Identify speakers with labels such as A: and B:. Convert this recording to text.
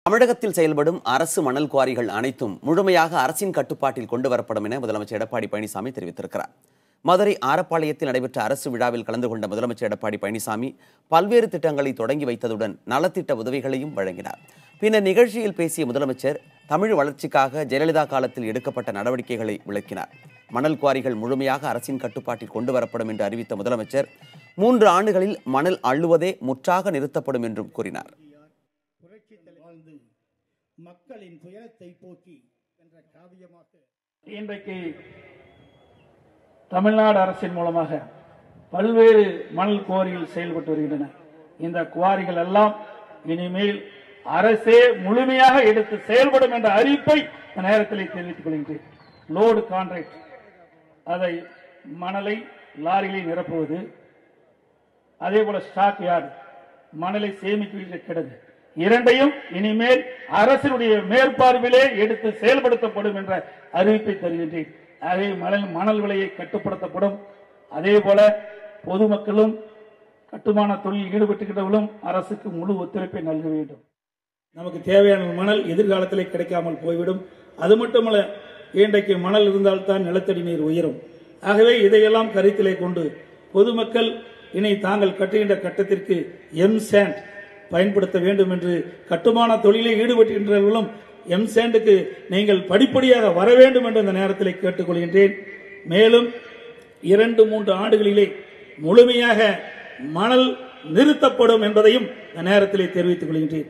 A: தமிழகத்தில் செயல்படும் அரசு மணல் குவாரிகள் அனைத்தும் முழுமையாக அரசின் கட்டுப்பாட்டில் கொண்டு வரப்படும் என முதலமைச்சர் எடப்பாடி பழனிசாமி தெரிவித்திருக்கிறார். மதுரை ஆரப்பாளையத்தில் நடைபெற்ற அரசு விழாவில் கலந்து கொண்ட முதலமைச்சர் எடப்பாடி பழனிசாமி பல்வேறு திட்டங்களை தொடங்கி வைத்ததுடன் நலத்திட்ட உதவிகளையும் வழங்கினார். பின்னர் நிகழ்ச்சியில் பேசிய முதலமைச்சர் தமிழ் வளர்ச்சிக்காக ஜெயலலிதா காலத்தில் எடுக்கப்பட்ட நடவடிக்கைகளை விளக்கினார். மணல் குவாரிகள் முழுமையாக அரசின் கட்டுப்பாட்டில் கொண்டு வரப்படும் என்று அறிவித்த முதலமைச்சர் 3 ஆண்டுகளில் மணல் அள்ளுவதே முற்றாக நிறுத்தப்படும் என்றும் கூறினார்.
B: மக்களின் துயரத்தை போக்கி என்ற காவியமாக
C: இன்றைக்கு தமிழ்நாடு அரசின் மூலமாக பல்வேறு மணல் குவாரிகள் செயல்பட்டு வருகின்றன. இந்த குவாரிகள் எல்லாம் இனிமேல் அரசே முழுமையாக எடுத்து செயல்படும் என்ற அறிவிப்பை இந்த நேரத்தில் தெரிவித்துக் கொள்கின்றேன். லோடு கான்ட்ராக்ட், அதை மணலை லாரிகளில் நிரப்புவது, அதே போல ஸ்டாக் யார்டு மணலை சேமிக்க கிடங்கு, இரண்டையும் இனிமேல் அரசினுடைய மேற்பார்வையிலே எடுத்து செயல்படுத்தப்படும் என்ற அறிவிப்பை தருகின்றேன். அதே மணல் விலையை கட்டுப்படுத்தப்படும். அதே போல பொதுமக்களும் கட்டுமான தொழில் ஈடுபட்டுகின்றவர்களும் அரசுக்கு முழு ஒத்துழைப்பை நல்க வேண்டும். நமக்கு தேவையான மணல் எதிர்காலத்திலே கிடைக்காமல் போய்விடும். அது மட்டுமல்ல, இன்றைக்கு மணல் இருந்தால்தான் நிலத்தடி நீர் உயரும். ஆகவே இதையெல்லாம் கருத்திலே கொண்டு பொதுமக்கள் இனி தாங்கள் கட்டுகின்ற கட்டத்திற்கு எம்சாண்ட் பயன்படுத்த வேண்டும் என்று கட்டுமான தொழிலில் ஈடுபட்டுகின்றவர்களும் எம்சாண்டுக்கு நீங்கள் படிப்படியாக வர வேண்டும் என்று இந்த நேரத்தில் கேட்டுக்கொள்கின்றேன். மேலும் 2-3 ஆண்டுகளிலே முழுமையாக மணல் நிறுத்தப்படும் என்பதையும் இந்த நேரத்தில் தெரிவித்துக் கொள்கின்றேன்.